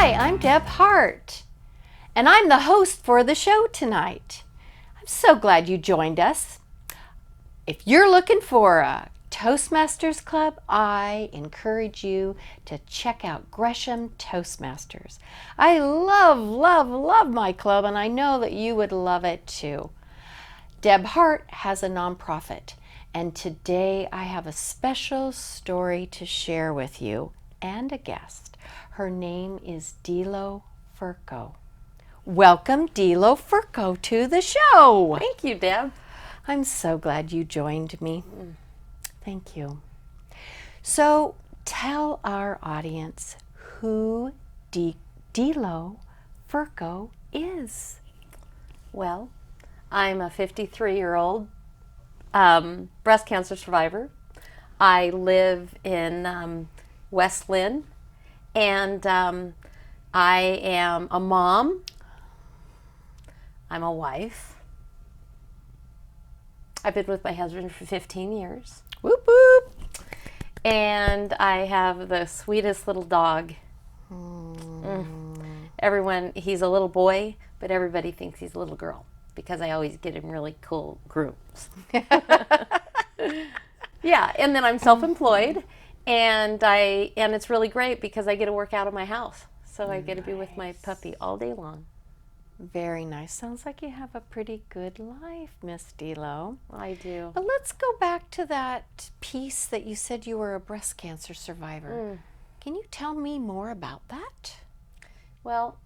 Hi, I'm Deb Hart, and I'm the host for the show tonight. I'm so glad you joined us. If you're looking for a Toastmasters club, I encourage you to check out Gresham Toastmasters. I love my club, and I know that you would love it too. Deb Hart has a nonprofit, and today I have a special story to share with you and a guest. Her name is Delo Fercho. Welcome, Delo Fercho, to the show. Thank you, Deb. I'm so glad you joined me. Thank you. So tell our audience who Delo Fercho is. Well, I'm a 53-year-old breast cancer survivor. I live in West Lynn, and I am a mom. I'm a wife. I've been with my husband for 15 years. Whoop whoop. And I have the sweetest little dog. Everyone, he's a little boy, but everybody thinks he's a little girl because I always get him really cool grooms. Yeah, and then I'm self-employed, and it's really great because I get to work out of my house. So I get to be with my puppy all day long. Very nice. Sounds like you have a pretty good life, Miss Delo. I do. But let's go back to that piece that you said you were a breast cancer survivor. Can you tell me more about that? Well,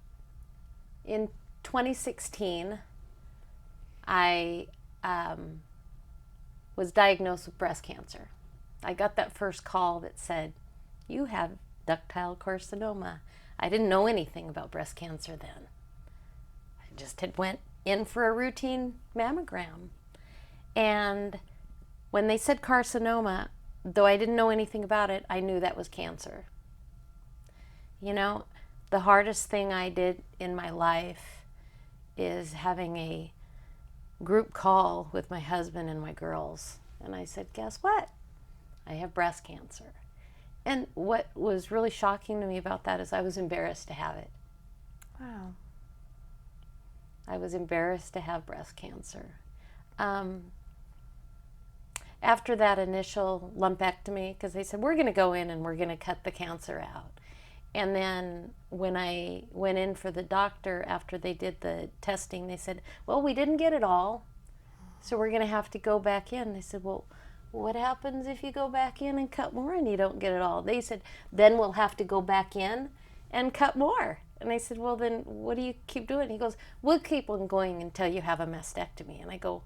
in 2016, I was diagnosed with breast cancer. I got that first call that said, you have ductile carcinoma. I didn't know anything about breast cancer then. I just had went in for a routine mammogram. And when they said carcinoma, though I didn't know anything about it, I knew that was cancer. You know, the hardest thing I did in my life is having a group call with my husband and my girls. And I said, guess what? I have breast cancer. And what was really shocking to me about that is I was embarrassed to have it. Wow. I was embarrassed to have breast cancer. After that initial lumpectomy, because they said, we're going to go in and we're going to cut the cancer out. And then when I went in for the doctor after they did the testing, they said, well, we didn't get it all, so we're going to have to go back in. They said, well, what happens if you go back in and cut more and you don't get it all? They said, then we'll have to go back in and cut more. And I said, well, then what do you keep doing? He goes, we'll keep on going until you have a mastectomy. And I go,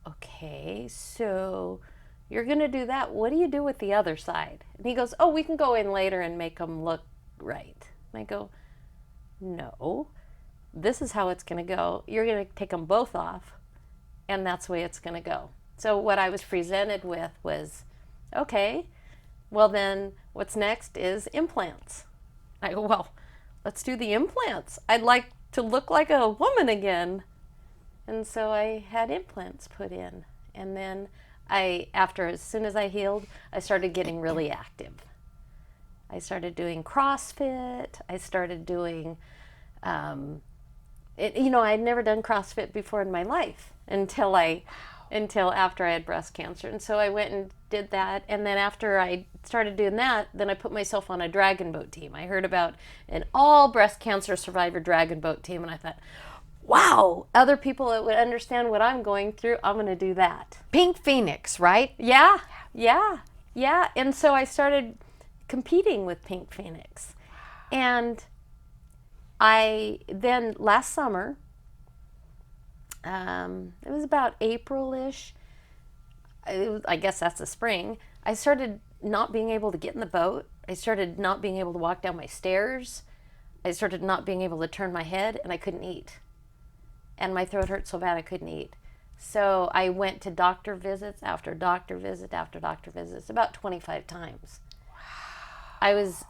okay, so you're going to do that. What do you do with the other side? And he goes, oh, we can go in later and make them look right. And I go, no, this is how it's going to go. You're going to take them both off, and that's the way it's going to go. So what I was presented with was, okay, well then what's next is implants. I go, well, let's do the implants. I'd like to look like a woman again. And so I had implants put in. And then as soon as I healed, I started getting really active. I started doing CrossFit. I started doing, I'd never done CrossFit before in my life until after I had breast cancer. And so I went and did that. And then after I started doing that, then I put myself on a dragon boat team. I heard about an all breast cancer survivor dragon boat team. And I thought, wow, other people that would understand what I'm going through, I'm going to do that. Pink Phoenix, right? Yeah. And so I started competing with Pink Phoenix. And then last summer, it was about April-ish, I guess that's the spring, I started not being able to get in the boat. I started not being able to walk down my stairs. I started not being able to turn my head, and I couldn't eat. And my throat hurt so bad I couldn't eat. So I went to doctor visits after doctor visit after doctor visits, about 25 times. Wow. I was,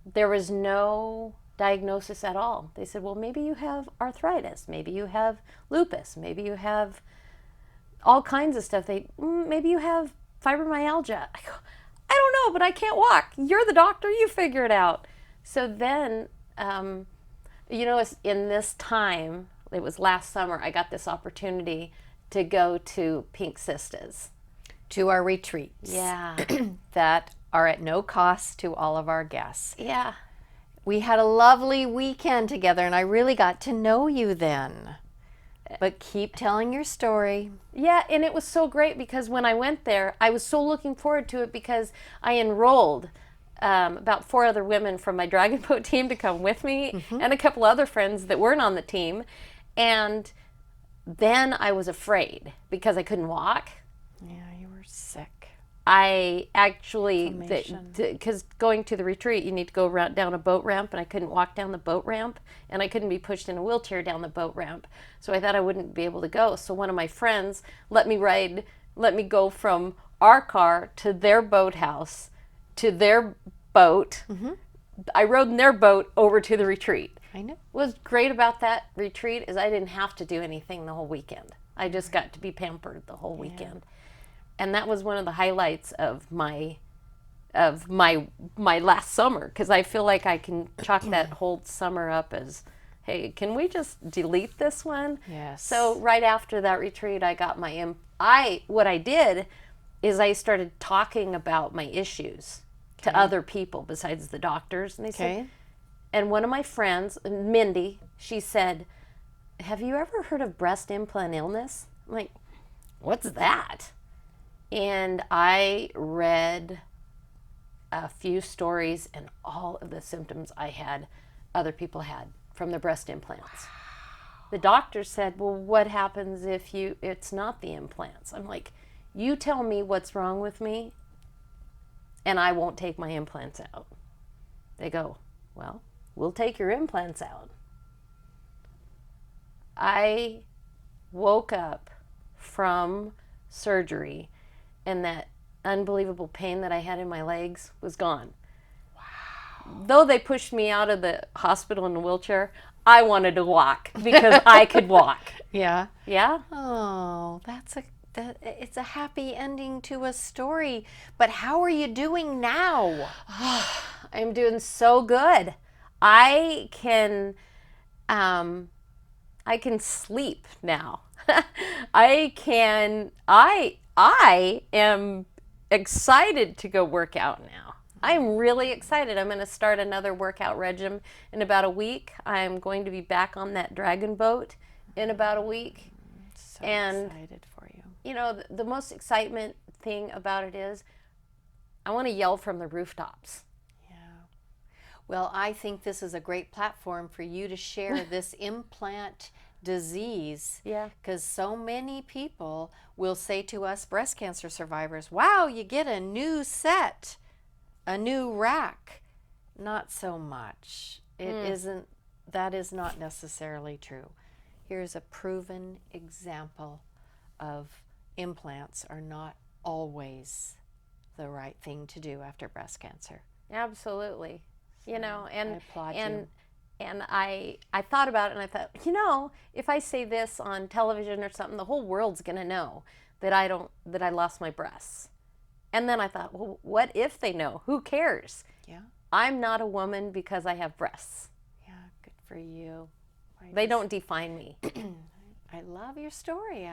there was no diagnosis at all. They said, well, maybe you have arthritis, maybe you have lupus, maybe you have all kinds of stuff. Maybe you have fibromyalgia. I don't know, but I can't walk. You're the doctor. You figure it out. So then, in this time, it was last summer, I got this opportunity to go to Pink Sisters. To our retreats. Yeah. That are at no cost to all of our guests. Yeah. We had a lovely weekend together, and I really got to know you then. But keep telling your story. Yeah, and it was so great because when I went there, I was so looking forward to it because I enrolled about 4 other women from my dragon boat team to come with me, and a couple other friends that weren't on the team. And then I was afraid because I couldn't walk. Yeah, you were sick. I actually, because going to the retreat, you need to go down a boat ramp, and I couldn't walk down the boat ramp, and I couldn't be pushed in a wheelchair down the boat ramp. So I thought I wouldn't be able to go. So one of my friends let me go from our car to their boathouse, to their boat. I rode in their boat over to the retreat. I know. What was great about that retreat is I didn't have to do anything the whole weekend. I just got to be pampered the whole weekend. And that was one of the highlights of my last summer, because I feel like I can chalk that whole summer up as, hey, can we just delete this one? Yes. So right after that retreat, I got what I did is I started talking about my issues to other people besides the doctors, and they said, and one of my friends, Mindy, she said, have you ever heard of breast implant illness? I'm like, what's that? And I read a few stories, and all of the symptoms other people had from the breast implants. Wow. The doctor said, well, what happens if it's not the implants? I'm like, you tell me what's wrong with me, and I won't take my implants out. They go, well, we'll take your implants out. I woke up from surgery, and that unbelievable pain that I had in my legs was gone. Wow. Though they pushed me out of the hospital in a wheelchair, I wanted to walk because I could walk. Yeah. Yeah. Oh, it's a happy ending to a story. But how are you doing now? I'm doing so good. I can sleep now. I am excited to go work out now. I'm really excited. I'm going to start another workout regimen in about a week. I'm going to be back on that dragon boat in about a week. So excited for you. You know, the most excitement thing about it is I want to yell from the rooftops. Yeah. Well, I think this is a great platform for you to share this implant disease. Yeah. Because so many people will say to us, breast cancer survivors, wow, you get a new set, a new rack. Not so much. That is not necessarily true. Here's a proven example of implants are not always the right thing to do after breast cancer. Absolutely. So I applaud you. And I thought about it, and I thought, if I say this on television or something, the whole world's going to know that I lost my breasts. And then I thought, well, what if they know? Who cares? Yeah. I'm not a woman because I have breasts. Yeah, good for you. They don't define me. I love your story.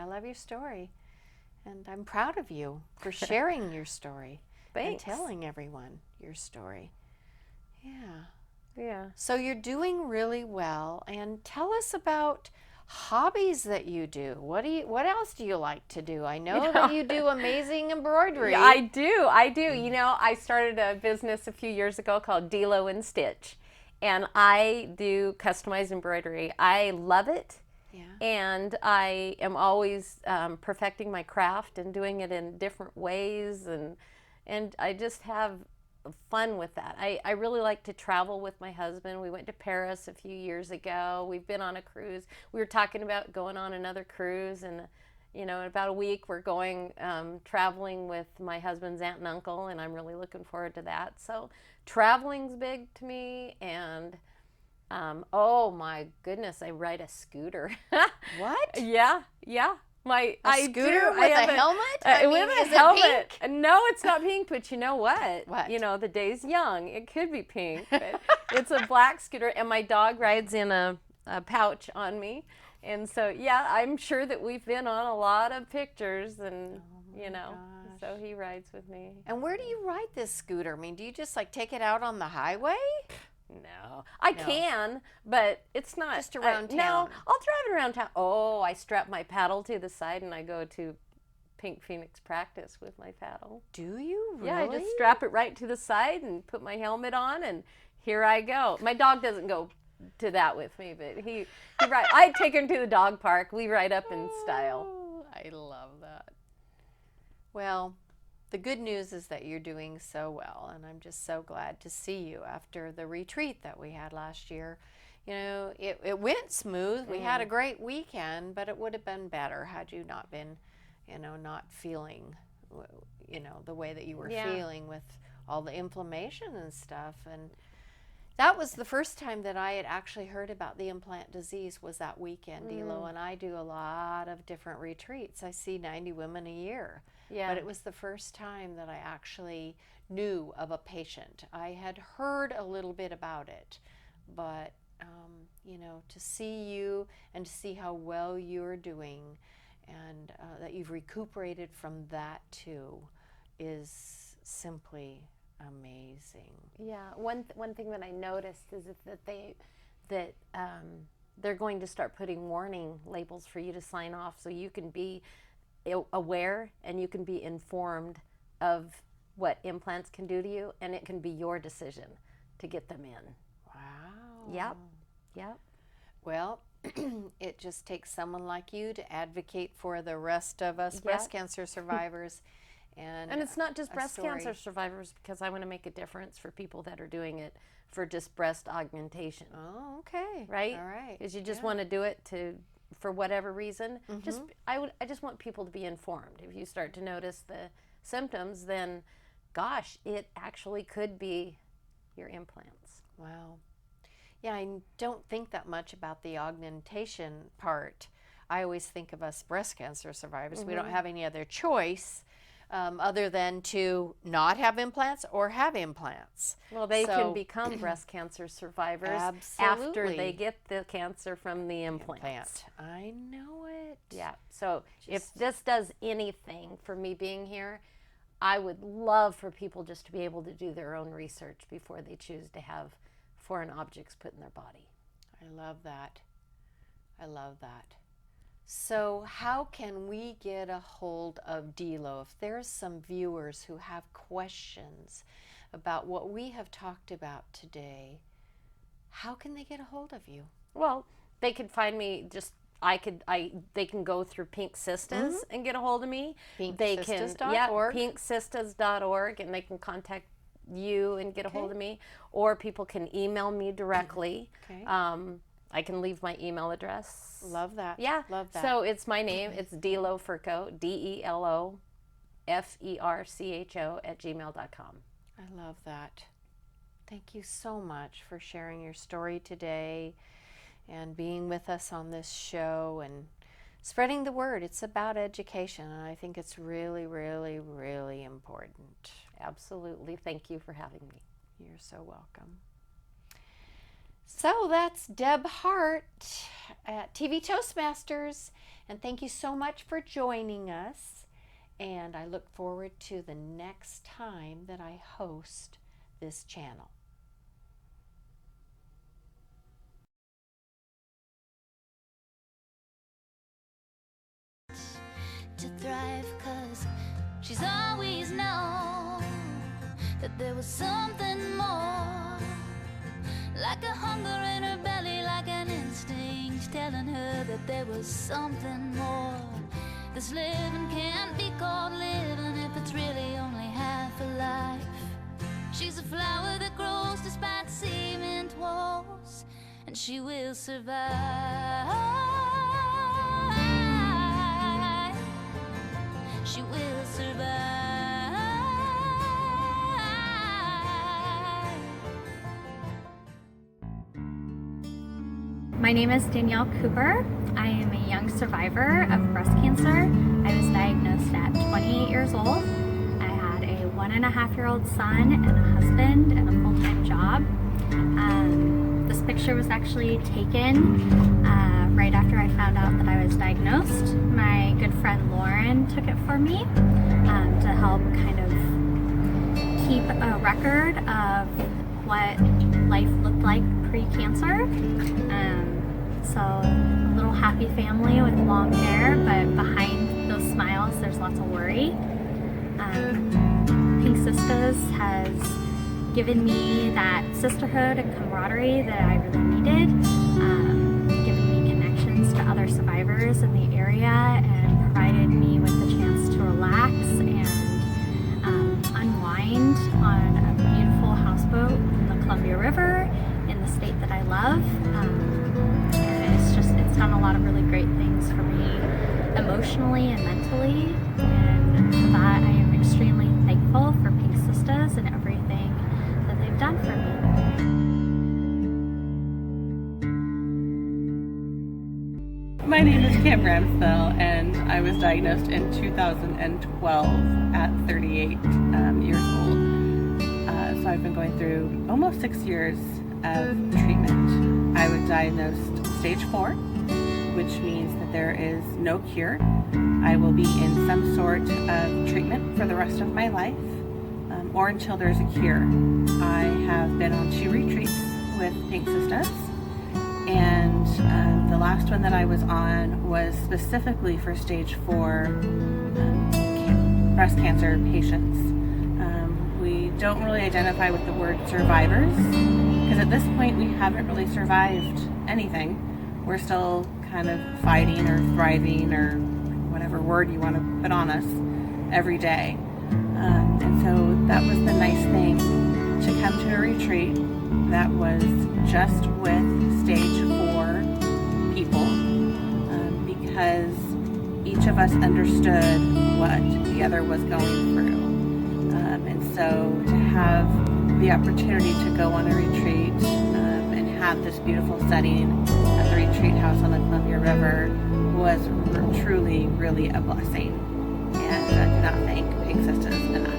And I'm proud of you for sharing your story. Thanks. And telling everyone your story. Yeah. Yeah. So you're doing really well, and tell us about hobbies that you do. What else do you like to do? I know that you do amazing embroidery. Yeah, I do. I started a business a few years ago called Delo and Stitch, and I do customized embroidery. I love it. Yeah. And I am always perfecting my craft and doing it in different ways, and I just have fun with that. I really like to travel with my husband. We went to Paris a few years ago. We've been on a cruise. We were talking about going on another cruise, and in about a week we're going traveling with my husband's aunt and uncle, and I'm really looking forward to that. So traveling's big to me, and oh my goodness, I ride a scooter. What? Yeah. My A scooter with a helmet? With a helmet. No, it's not pink, but you know what? What? You know, the day's young. It could be pink, but it's a black scooter, and my dog rides in a pouch on me. And so, yeah, I'm sure that we've been on a lot of pictures, and, you know, so he rides with me. And where do you ride this scooter? I mean, do you just like take it out on the highway? No, I can, but it's not Just around town. No, I'll drive it around town. Oh, I strap my paddle to the side and I go to Pink Phoenix practice with my paddle. Do you really? Yeah, I just strap it right to the side and put my helmet on, and here I go. My dog doesn't go to that with me, but he I take him to the dog park. We ride up in style. Oh, I love that. Well, the good news is that you're doing so well, and I'm just so glad to see you after the retreat that we had last year. You know, it went smooth. We had a great weekend, but it would have been better had you not been, you know, not feeling, you know, the way that you were feeling with all the inflammation and stuff. And that was the first time that I had actually heard about the implant disease was that weekend, Delo, and I do a lot of different retreats. I see 90 women a year. Yeah. But it was the first time that I actually knew of a patient. I had heard a little bit about it, but you know, to see you and to see how well you're doing, and that you've recuperated from that too, is simply amazing. Yeah, one thing that I noticed is that they're going to start putting warning labels for you to sign off, so you can be aware and you can be informed of what implants can do to you, and it can be your decision to get them in. Wow. Yep. Well, it just takes someone like you to advocate for the rest of us breast cancer survivors. And it's not just breast cancer survivors, because I want to make a difference for people that are doing it for just breast augmentation. Oh, okay. Right? All right. Because you just want to do it for whatever reason. I just want people to be informed. If you start to notice the symptoms, then gosh, it actually could be your implants. Wow. Yeah, I don't think that much about the augmentation part. I always think of us breast cancer survivors. We don't have any other choice other than to not have implants or have implants. Well, they can become breast cancer survivors after they get the cancer from the implants. I know it. Yeah. So if this does anything for me being here, I would love for people just to be able to do their own research before they choose to have foreign objects put in their body. I love that. I love that. So how can we get a hold of Delo? If there's some viewers who have questions about what we have talked about today, how can they get a hold of you? Well, they could find me they can go through Pink Sistas and get a hold of me. PinkSistas.org. PinkSistas.org, and they can contact you and get a hold of me, or people can email me directly. Okay. I can leave my email address. Love that. Yeah. Love that. So it's my name. It's Delo Fercho, DeloFercho @gmail.com. I love that. Thank you so much for sharing your story today and being with us on this show and spreading the word. It's about education, and I think it's really, really, really important. Absolutely. Thank you for having me. You're so welcome. So that's Deb Hart at TV Toastmasters, and thank you so much for joining us, and I look forward to the next time that I host this channel. To thrive, 'cause she's always known that there was something more, like a hunger in her belly, like an instinct telling her that there was something more. This living can't be called living if it's really only half a life. She's a flower that grows despite cement walls, and she will survive. She will survive. My name is Danielle Cooper. I am a young young survivor of breast cancer. I was diagnosed at 28 years old. I had a 1.5-year-old son and a husband and a full-time job. This picture was actually taken right after I found out that I was diagnosed. My good friend Lauren took it for me to help kind of keep a record of what life looked like pre-cancer. So a little happy family with long hair, but behind those smiles there's lots of worry. Pink Sisters has given me that sisterhood and camaraderie that I really needed, given me connections to other survivors in the area, and provided me with the chance to relax and unwind on a beautiful houseboat in the Columbia River in the state that I love. And it's done a lot of really great things for me emotionally and mentally, and for that I am extremely thankful for Pink Sisters and everything that they've done for me. My name is Kim Ramsfell, and I was diagnosed in 2012 at 38 years old. So I've been going through almost 6 years of treatment. I was diagnosed stage 4, which means that there is no cure. I will be in some sort of treatment for the rest of my life, or until there's a cure. I have been on 2 retreats with Pink Sisters, and the last one that I was on was specifically for stage 4 breast cancer patients. We don't really identify with the word survivors, because at this point we haven't really survived anything. We're still kind of fighting or thriving, or whatever word you want to put on us, every day. And so that was the nice thing, to come to a retreat that was just with stage 4 people, because each of us understood what the other was going through. And so to have the opportunity to go on a retreat and have this beautiful setting at the retreat house on the Columbia River was truly, really a blessing. And I cannot thank Pink Sisters enough.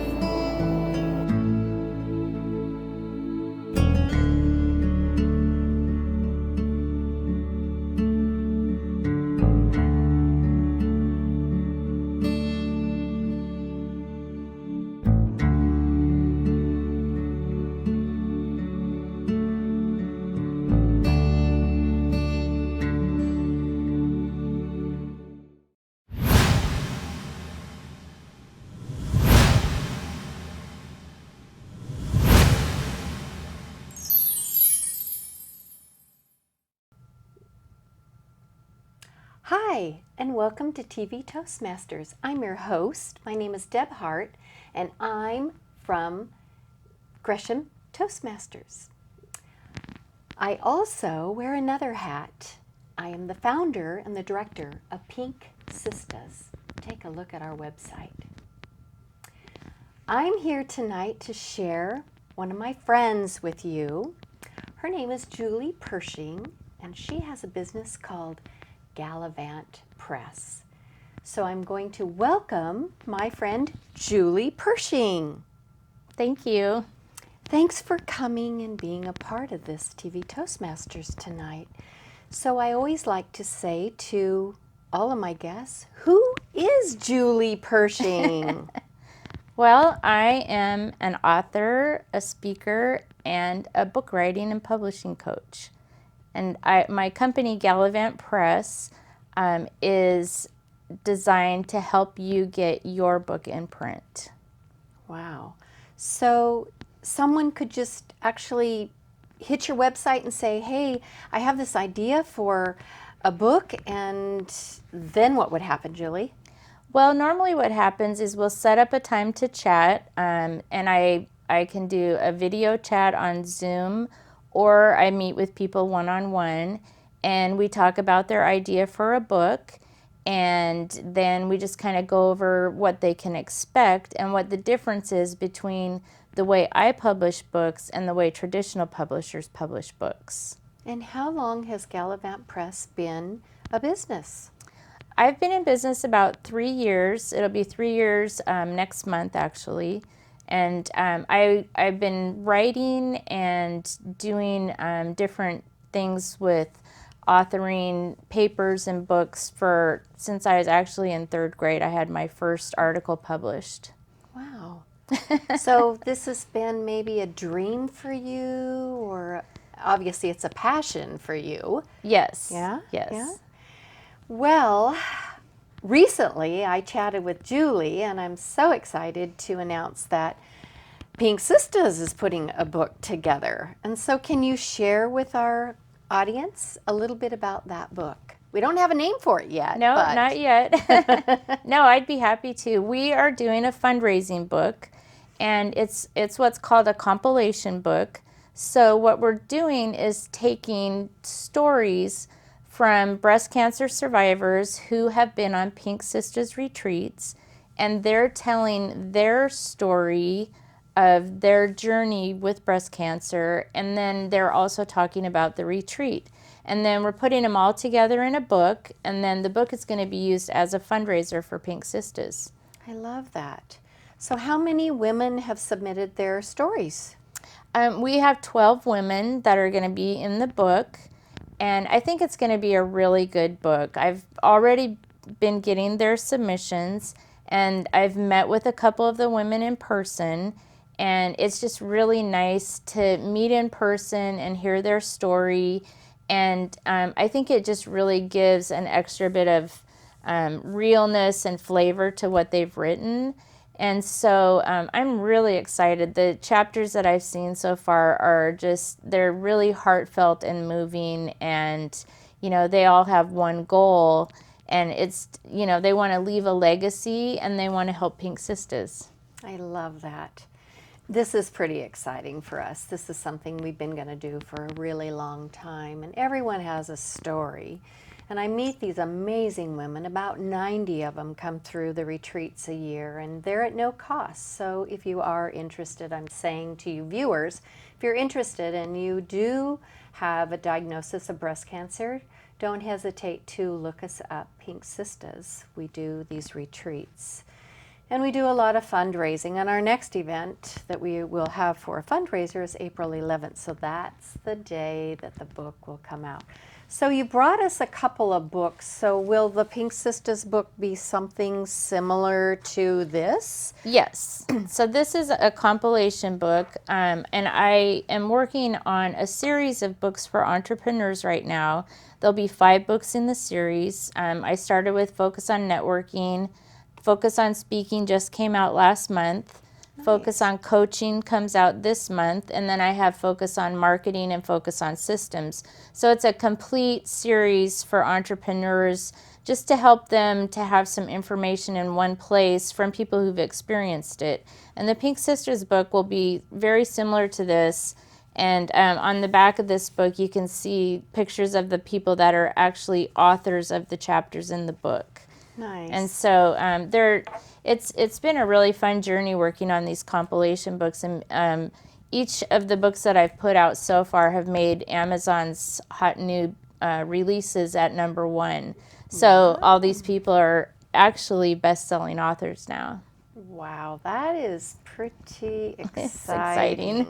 Hi, and welcome to TV Toastmasters. I'm your host. My name is Deb Hart, and I'm from Gresham Toastmasters. I also wear another hat. I am the founder and the director of Pink Sisters. Take a look at our website. I'm here tonight to share one of my friends with you. Her name is Julie Pershing, and she has a business called Gallivant Press. So I'm going to welcome my friend Julie Pershing. Thank you. Thanks for coming and being a part of this TV Toastmasters tonight. So I always like to say to all of my guests, who is Julie Pershing? Well, I am an author, a speaker, and a book writing and publishing coach. And my company, Gallivant Press, is designed to help you get your book in print. Wow. So someone could just actually hit your website and say, hey, I have this idea for a book, and then what would happen, Julie? Well, normally what happens is we'll set up a time to chat, and I can do a video chat on Zoom, or I meet with people one-on-one, and we talk about their idea for a book, and then we just kind of go over what they can expect and what the difference is between the way I publish books and the way traditional publishers publish books. And how long has Gallivant Press been a business? I've been in business about 3 years. It'll be 3 years next month, actually. And I've been writing and doing different things with authoring papers and books since I was actually in 3rd grade. I had my first article published. Wow. So this has been maybe a dream for you, or obviously it's a passion for you. Yes. Yeah? Yes. Yeah? Well, recently I chatted with Julie, and I'm so excited to announce that Pink Sisters is putting a book together. And so can you share with our audience a little bit about that book? We don't have a name for it yet. No, but... not yet. No, I'd be happy to. We are doing a fundraising book, and it's what's called a compilation book. So what we're doing is taking stories from breast cancer survivors who have been on Pink Sisters retreats, and they're telling their story of their journey with breast cancer, and then they're also talking about the retreat. And then we're putting them all together in a book, and then the book is going to be used as a fundraiser for Pink Sisters. I love that. So how many women have submitted their stories? We have 12 women that are going to be in the book, and I think it's going to be a really good book. I've already been getting their submissions, and I've met with a couple of the women in person, and it's just really nice to meet in person and hear their story. And I think it just really gives an extra bit of realness and flavor to what they've written. And so I'm really excited. The chapters that I've seen so far are they're really heartfelt and moving. And, they all have one goal. And it's, they want to leave a legacy, and they want to help Pink Sisters. I love that. This is pretty exciting for us. This is something we've been going to do for a really long time, and everyone has a story. And I meet these amazing women. About 90 of them come through the retreats a year, and they're at no cost. So if you are interested, I'm saying to you viewers, if you're interested and you do have a diagnosis of breast cancer, don't hesitate to look us up, Pink Sisters. We do these retreats. And we do a lot of fundraising, and our next event that we will have for a fundraiser is April 11th, so that's the day that the book will come out. So you brought us a couple of books, so will the Pink Sisters book be something similar to this? Yes. So this is a compilation book, and I am working on a series of books for entrepreneurs right now. There'll be 5 books in the series. I started with Focus on Networking. Focus on Speaking just came out last month. Nice. Focus on Coaching comes out this month. And then I have Focus on Marketing and Focus on Systems. So it's a complete series for entrepreneurs, just to help them to have some information in one place from people who've experienced it. And the Pink Sisters book will be very similar to this. And on the back of this book, you can see pictures of the people that are actually authors of the chapters in the book. Nice. And so it's been a really fun journey working on these compilation books, and each of the books that I've put out so far have made Amazon's hot new releases at #1. So all these people are actually best-selling authors now. Wow, that is pretty exciting. It's exciting.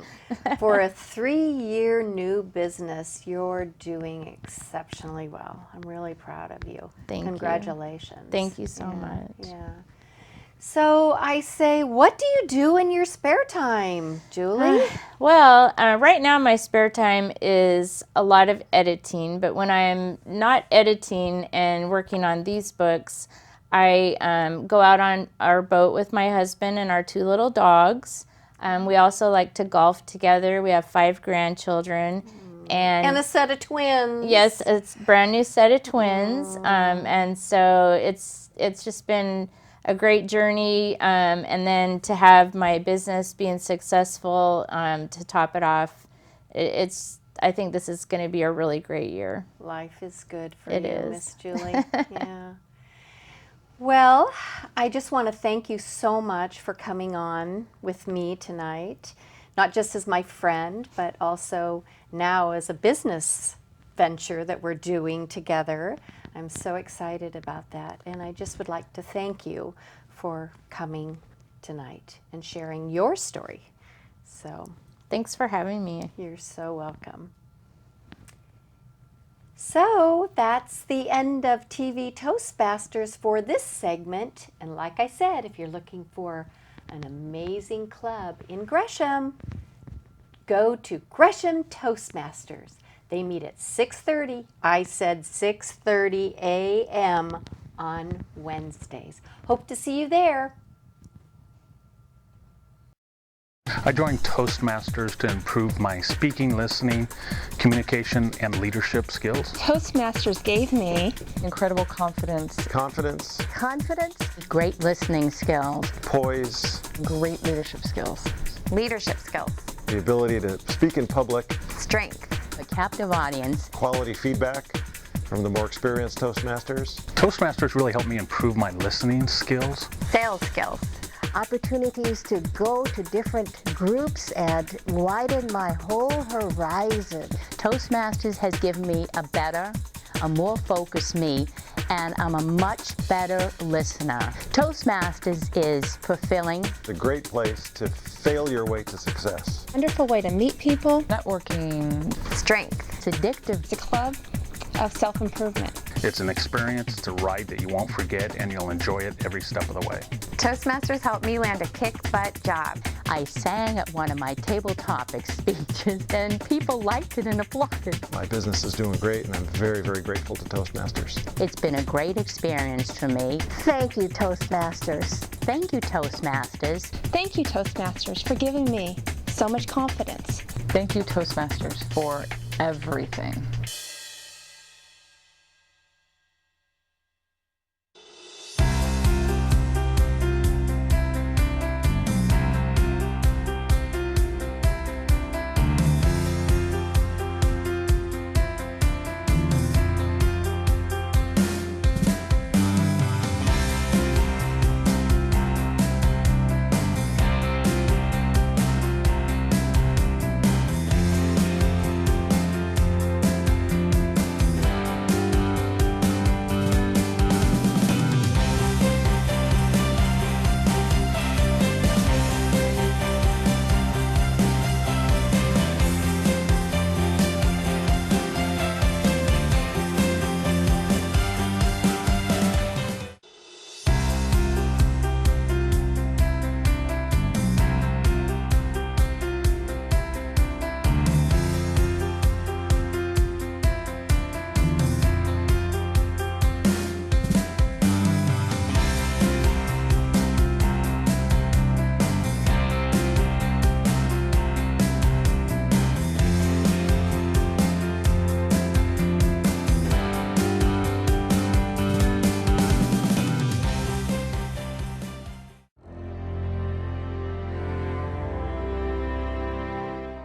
For a 3-year new business, you're doing exceptionally well. I'm really proud of you. Thank you. Congratulations. Thank you so much. Yeah. So I say, what do you do in your spare time, Julie? Well, right now my spare time is a lot of editing, but when I'm not editing and working on these books, I go out on our boat with my husband and our 2 little dogs. We also like to golf together. We have 5 grandchildren. And a set of twins. Yes, it's a brand new set of twins. And so it's just been a great journey. And then to have my business being successful to top it off, I think this is going to be a really great year. Life is good for It you, is. Miss Julie. Yeah. Well, I just want to thank you so much for coming on with me tonight, not just as my friend, but also now as a business venture that we're doing together. I'm so excited about that, and I just would like to thank you for coming tonight and sharing your story. So Thanks for having me. you're so welcome. So that's the end of TV Toastmasters for this segment. And like I said, if you're looking for an amazing club in Gresham, go to Gresham Toastmasters. They meet at 6:30. I said 6:30 a.m. on Wednesdays. Hope to see you there. I joined Toastmasters to improve my speaking, listening, communication, and leadership skills. Toastmasters gave me incredible confidence, Confidence, great listening skills, poise, great leadership skills, leadership skills, the ability to speak in public, strength, a captive audience, quality feedback from the more experienced Toastmasters. Toastmasters really helped me improve my listening skills. sales skills, opportunities to go to different groups and widen my whole horizon. Toastmasters has given me a more focused me, and I'm a much better listener. Toastmasters is fulfilling. It's a great place to fail your way to success. wonderful way to meet people, networking, strength. It's addictive. It's a club of self-improvement. It's an experience, it's a ride that you won't forget, and you'll enjoy it every step of the way. Toastmasters helped me land a kick-butt job. I sang at one of my table topic speeches, and people liked it and applauded. My business is doing great, and I'm very, very grateful to Toastmasters. It's been a great experience for me. Thank you, Toastmasters. Thank you, Toastmasters. Thank you, Toastmasters, for giving me so much confidence. thank you Toastmasters for everything.